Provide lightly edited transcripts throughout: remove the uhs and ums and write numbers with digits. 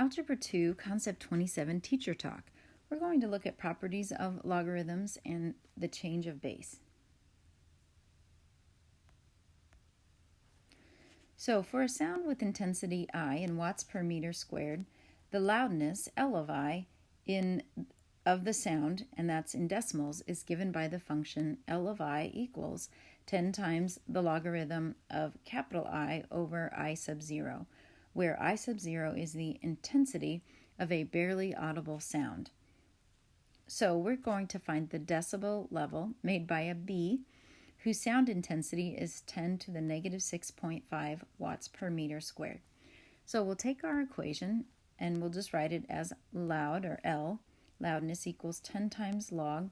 Algebra 2, Concept 27, Teacher Talk. We're going to look at properties of logarithms and the change of base. So for a sound with intensity I in watts per meter squared, the loudness L of I of the sound, and that's in decimals, is given by the function L of I equals 10 times the logarithm of capital I over I sub 0, where I sub 0 is the intensity of a barely audible sound. So we're going to find the decibel level made by a bee whose sound intensity is 10 to the negative 6.5 watts per meter squared. So we'll take our equation and we'll just write it as loud, or L, loudness equals 10 times log,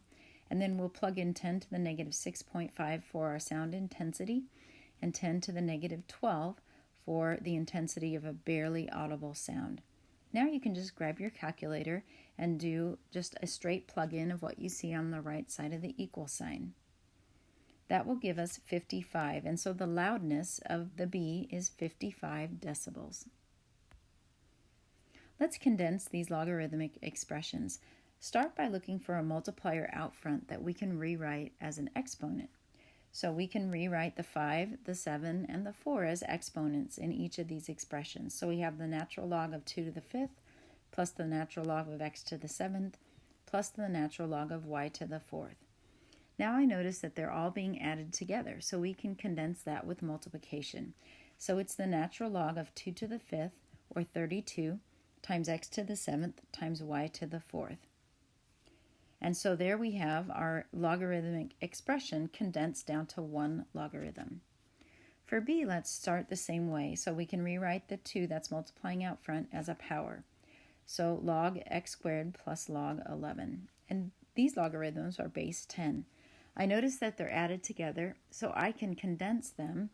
and then we'll plug in 10 to the negative 6.5 for our sound intensity and 10 to the negative 12 for the intensity of a barely audible sound. Now you can just grab your calculator and do just a straight plug-in of what you see on the right side of the equal sign. That will give us 55, and so the loudness of the bee is 55 decibels. Let's condense these logarithmic expressions. Start by looking for a multiplier out front that we can rewrite as an exponent. So we can rewrite the 5, the 7, and the 4 as exponents in each of these expressions. So we have the natural log of 2 to the 5th, plus the natural log of x to the 7th, plus the natural log of y to the 4th. Now I notice that they're all being added together, so we can condense that with multiplication. So it's the natural log of 2 to the 5th, or 32, times x to the 7th times y to the 4th. And so there we have our logarithmic expression condensed down to one logarithm. For b, let's start the same way. So we can rewrite the 2 that's multiplying out front as a power. So log x squared plus log 11. And these logarithms are base 10. I notice that they're added together, so I can condense them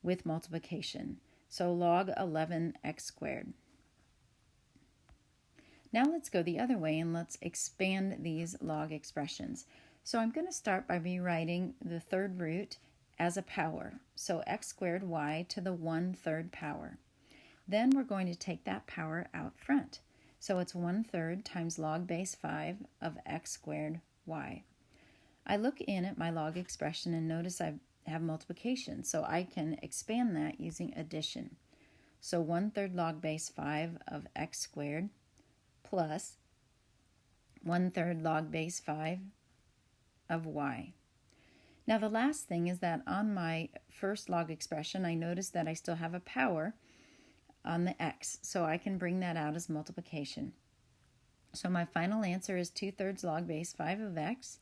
with multiplication. So log 11 x squared. Now let's go the other way and let's expand these log expressions. So I'm going to start by rewriting the third root as a power. So x squared y to the 1/3 power. Then we're going to take that power out front. So it's 1/3 times log base 5 of x squared y. I look in at my log expression and notice I have multiplication, so I can expand that using addition. So 1/3 log base 5 of x squared plus 1/3 log base 5 of y. Now the last thing is that on my first log expression, I notice that I still have a power on the x, so I can bring that out as multiplication. So my final answer is 2/3 log base 5 of x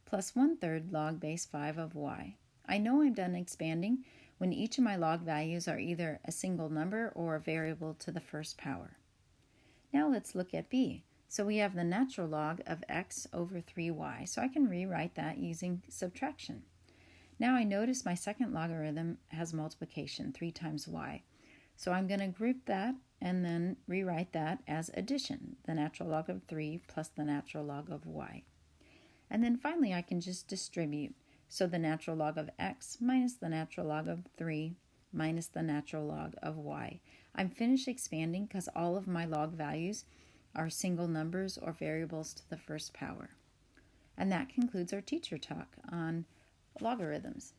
plus 1/3 log base 5 of y. I know I'm done expanding when each of my log values are either a single number or a variable to the first power. Now let's look at b. So we have the natural log of x over 3y, so I can rewrite that using subtraction. Now I notice my second logarithm has multiplication, 3 times y. So I'm going to group that and then rewrite that as addition, the natural log of 3 plus the natural log of y. And then finally I can just distribute. So the natural log of x minus the natural log of 3 minus the natural log of y. I'm finished expanding because all of my log values are single numbers or variables to the first power. And that concludes our teacher talk on logarithms.